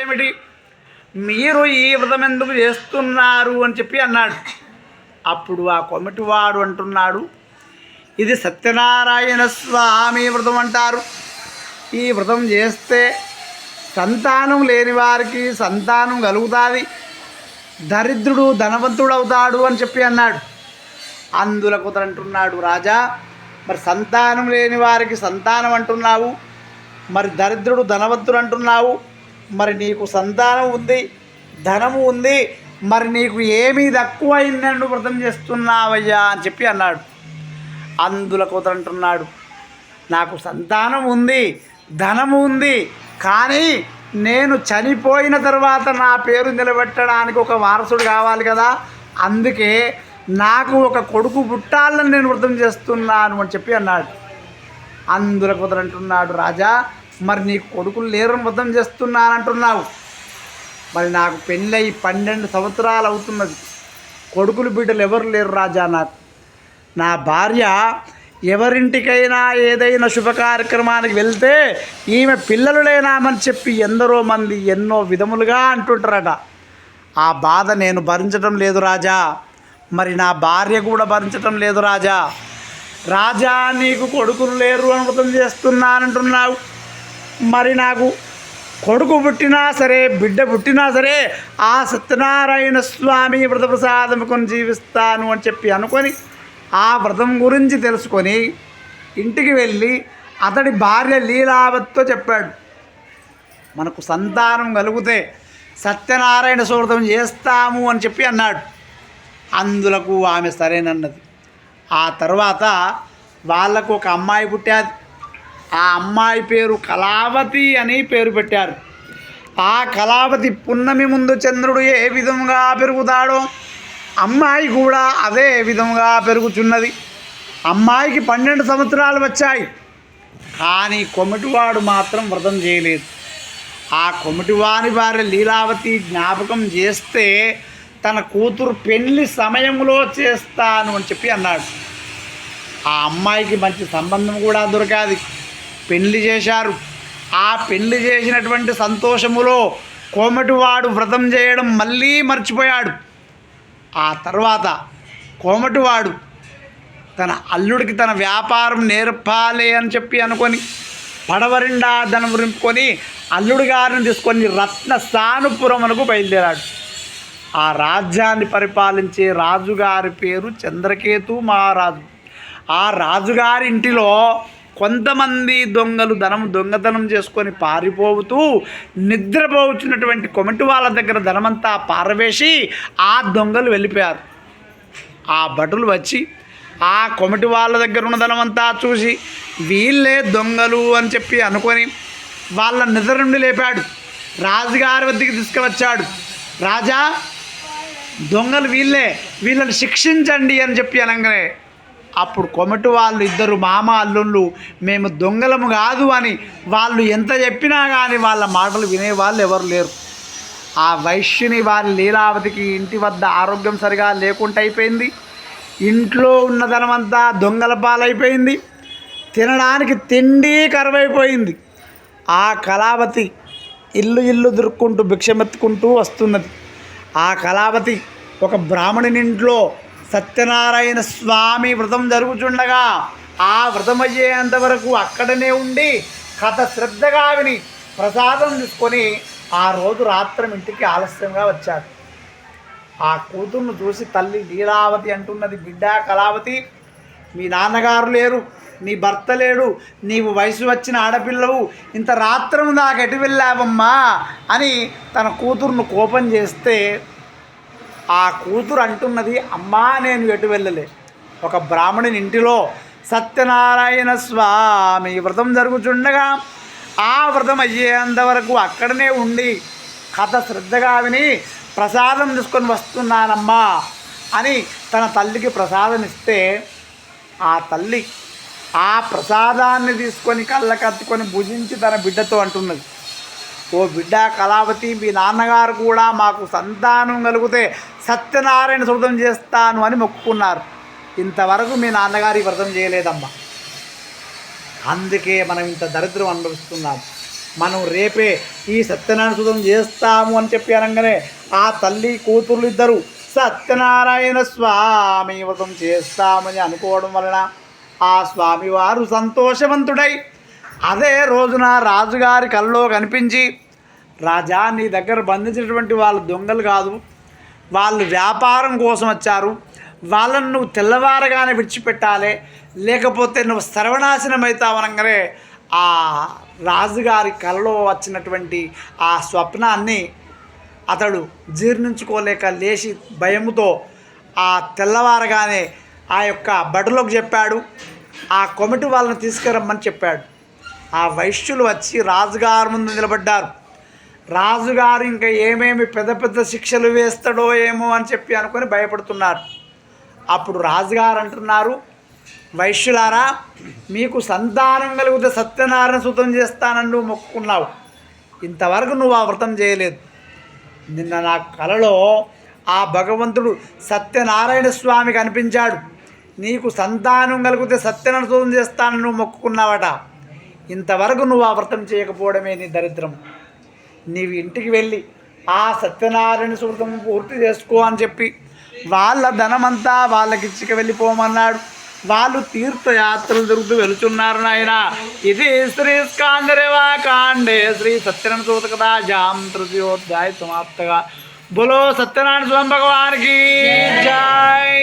ఏమిటి, మీరు ఈ వ్రతం ఎందుకు చేస్తున్నారు అని చెప్పి అన్నాడు. అప్పుడు ఆ కొమిటివాడు అంటున్నాడు, ఇది సత్యనారాయణ స్వామి వ్రతం అంటారు. ఈ వ్రతం చేస్తే సంతానం లేని వారికి సంతానం కలుగుతుంది, దరిద్రుడు ధనవంతుడు అవుతాడు అని చెప్పి అన్నాడు. అందులో కుదరంటున్నాడు, రాజా మరి సంతానం లేని వారికి సంతానం అంటున్నావు, మరి దరిద్రుడు ధనవంతుడు అంటున్నావు, మరి నీకు సంతానం ఉంది, ధనము ఉంది, మరి నీకు ఏమీ తక్కువైందని వ్రతం చేస్తున్నావయ్యా అని చెప్పి అన్నాడు. అందులో కుదరంటున్నాడు, నాకు సంతానం ఉంది, ధనము ఉంది, కానీ నేను చనిపోయిన తర్వాత నా పేరు నిలబెట్టడానికి ఒక వారసుడు కావాలి కదా, అందుకే నాకు ఒక కొడుకు పుట్టాలని నేను వ్రతం చేస్తున్నాను అని చెప్పి అన్నాడు. అందులో కుదరంటున్నాడు, రాజా మరి నీకు కొడుకులు లేరని వ్రతం చేస్తున్నానంటున్నావు, మరి నాకు పెళ్ళయి 12 సంవత్సరాలు అవుతున్నది, కొడుకులు బిడ్డలు ఎవరు లేరు రాజా. నాకు నా భార్య ఎవరింటికైనా ఏదైనా శుభ కార్యక్రమానికి వెళ్తే ఈమె పిల్లలు లేనామని చెప్పి ఎందరో మంది ఎన్నో విధములుగా అంటుంటారట. ఆ బాధ నేను భరించడం లేదు రాజా, మరి నా భార్య కూడా భరించటం లేదు రాజా. రాజా నీకు కొడుకులు లేరు అని వ్రతం చేస్తున్నానంటున్నావు, మరి నాకు కొడుకు పుట్టినా సరే బిడ్డ పుట్టినా సరే ఆ సత్యనారాయణ స్వామి వ్రత ప్రసాదముకొని జీవిస్తాను అని చెప్పి అనుకొని ఆ వ్రతం గురించి తెలుసుకొని ఇంటికి వెళ్ళి అతడి భార్య లీలావతితో చెప్పాడు, మనకు సంతానం కలిగితే సత్యనారాయణ వ్రతం చేస్తాము అని చెప్పి అన్నాడు. అందులకు ఆమె సరేనన్నది. ఆ తర్వాత వాళ్ళకు ఒక అమ్మాయి పుట్టాది. ఆ అమ్మాయి పేరు కళావతి అని పేరు పెట్టారు. ఆ కళావతి పున్నమి ముందు చంద్రుడు ఏ విధంగా పెరుగుతాడో అమ్మాయి కూడా అదే విధంగా పెరుగుచున్నది. అమ్మాయికి 12 సంవత్సరాలు వచ్చాయి, కానీ కొమిటివాడు మాత్రం వ్రతం చేయలేదు. ఆ కొమిటివాని భార్య లీలావతి జ్ఞాపకం చేస్తే తన కూతురు పెళ్లి సమయంలో చేస్తాను అని చెప్పి అన్నాడు. ఆ అమ్మాయికి మంచి సంబంధం కూడా దొరకాది, పెళ్లి చేశారు. ఆ పెళ్లి చేసినటువంటి సంతోషములో కోమటివాడు వ్రతం చేయడం మళ్ళీ మర్చిపోయాడు. ఆ తర్వాత కోమటివాడు తన అల్లుడికి తన వ్యాపారం నేర్పాలి అని చెప్పి అనుకొని పడవరిండా ధనం నింపుకొని అల్లుడి గారిని తీసుకొని రత్నసానుపురమునకు బయలుదేరాడు. ఆ రాజ్యాన్ని పరిపాలించే రాజుగారి పేరు చంద్రకేతు మహారాజు. ఆ రాజుగారి ఇంటిలో కొంతమంది దొంగలు దొంగతనం చేసుకొని పారిపోతూ నిద్రపోతున్నటువంటి కొమిటి వాళ్ళ దగ్గర ధనమంతా పారవేసి ఆ దొంగలు వెళ్ళిపోయారు. ఆ భటులు వచ్చి ఆ కొమిటి వాళ్ళ దగ్గర ఉన్న ధనమంతా చూసి వీళ్ళే దొంగలు అని చెప్పి అనుకొని వాళ్ళ నిద్ర నుండి లేపాడు. రాజుగారి వద్దకు తీసుకువచ్చాడు. రాజా దొంగలు వీళ్ళే, వీళ్ళని శిక్షించండి అని చెప్పి అనగానే అప్పుడు కొమటి వాళ్ళు ఇద్దరు మామ అల్లుళ్ళు మేము దొంగలము కాదు అని వాళ్ళు ఎంత చెప్పినా కానీ వాళ్ళ మాటలు వినేవాళ్ళు ఎవరు లేరు. ఆ వైశ్యుని వారి లీలావతికి ఇంటి వద్ద ఆరోగ్యం సరిగా లేకుండా అయిపోయింది. ఇంట్లో ఉన్న ధనమంతా దొంగల పాలైపోయింది. తినడానికి తిండి కరువైపోయింది. ఆ కళావతి ఇల్లు దురుక్కుంటూ భిక్షమెత్తుకుంటూ వస్తున్నది. ఆ కళావతి ఒక బ్రాహ్మణుని ఇంట్లో సత్యనారాయణ స్వామి వ్రతం జరుగుతుండగా ఆ వ్రతం అయ్యేంత వరకు అక్కడనే ఉండి కథ శ్రద్ధగా విని ప్రసాదం తీసుకొని ఆ రోజు రాత్రం ఇంటికి ఆలస్యంగా వచ్చాడు. ఆ కూతుర్ను చూసి తల్లి లీలావతి అంటున్నది, బిడ్డ కళావతి మీ నాన్నగారు లేరు, నీ భర్త లేడు, నీవు వయసు వచ్చిన ఆడపిల్లవు, ఇంత రాత్రం దాకా ఎటు వెళ్ళావమ్మా అని తన కూతుర్ను కోపం చేస్తే ఆ కూతురు అంటున్నది, అమ్మా నేను ఎటు వెళ్ళలే, ఒక బ్రాహ్మణుని ఇంటిలో సత్యనారాయణ స్వామి వ్రతం జరుగుతుండగా ఆ వ్రతం అయ్యేంత వరకు అక్కడనే ఉండి కథ శ్రద్ధగా విని ప్రసాదం తీసుకొని వస్తున్నానమ్మా అని తన తల్లికి ప్రసాదం ఇస్తే ఆ తల్లి ఆ ప్రసాదాన్ని తీసుకొని కళ్ళకత్తుకొని భుజించి తన బిడ్డతో అంటున్నది, ఓ బిడ్డ కళావతి మీ నాన్నగారు కూడా మాకు సంతానం కలిగితే సత్యనారాయణ వ్రతం చేస్తాను అని మొక్కుకున్నారు, ఇంతవరకు మీ నాన్నగారి వ్రతం చేయలేదమ్మా, అందుకే మనం ఇంత దరిద్రం అనుభవిస్తున్నాం. మనం రేపే ఈ సత్యనారాయణ వ్రతం చేస్తాము అని చెప్పి అనగానే ఆ తల్లి కూతుర్లు ఇద్దరు సత్యనారాయణ స్వామి వ్రతం చేస్తామని అనుకోవడం వలన ఆ స్వామివారు సంతోషవంతుడై అదే రోజున రాజుగారి కల్లో కనిపించి, రాజా, నీ దగ్గర బంధించినటువంటి వాళ్ళు దొంగలు కాదు, వాళ్ళు వ్యాపారం కోసం వచ్చారు, వాళ్ళను నువ్వు తెల్లవారగానే విడిచిపెట్టాలి, లేకపోతే నువ్వు సర్వనాశనం అవుతావనగానే ఆ రాజుగారి కలలో వచ్చినటువంటి ఆ స్వప్నాన్ని అతడు జీర్ణించుకోలేక లేచి భయముతో ఆ తెల్లవారగానే ఆ యొక్క బడులకు చెప్పాడు. ఆ కొమిటి వాళ్ళని తీసుకురమ్మని చెప్పాడు. ఆ వైశ్యులు వచ్చి రాజుగారి ముందు నిలబడ్డారు. రాజుగారు ఇంకా ఏమేమి పెద్ద పెద్ద శిక్షలు వేస్తాడో ఏమో అని చెప్పి అనుకొని భయపడుతున్నారు. అప్పుడు రాజుగారు అంటున్నారు, వైశ్యులారా, మీకు సంతానం కలిగితే సత్యనారాయణ వ్రతం చేస్తానని నువ్వు మొక్కుకున్నావు, ఇంతవరకు నువ్వు ఆ వ్రతం చేయలేదు. నిన్న నా కలలో ఆ భగవంతుడు సత్యనారాయణ స్వామి కనిపించాడు. నీకు సంతానం కలిగితే సత్యనారాయణ వ్రతం చేస్తానని నువ్వు మొక్కుకున్నావట, ఇంతవరకు నువ్వు ఆ వ్రతం చేయకపోవడమే నీ దరిద్రం. నీవు ఇంటికి వెళ్ళి ఆ సత్యనారాయణ వ్రతం పూర్తి చేసుకో అని చెప్పి వాళ్ళ ధనమంతా వాళ్ళకి ఇచ్చిక వెళ్ళిపోమన్నాడు. వాళ్ళు తీర్థయాత్రలు తిరుగుతూ వెళుతున్నారు నాయన. ఇది శ్రీ స్కాందరేవా కాండే శ్రీ సత్యనారాయణ సూత కథాయాం తృతీయోధ్యాయ సమాప్తగా. బోలో సత్యనారాయణ స్వామి భగవానికి జై.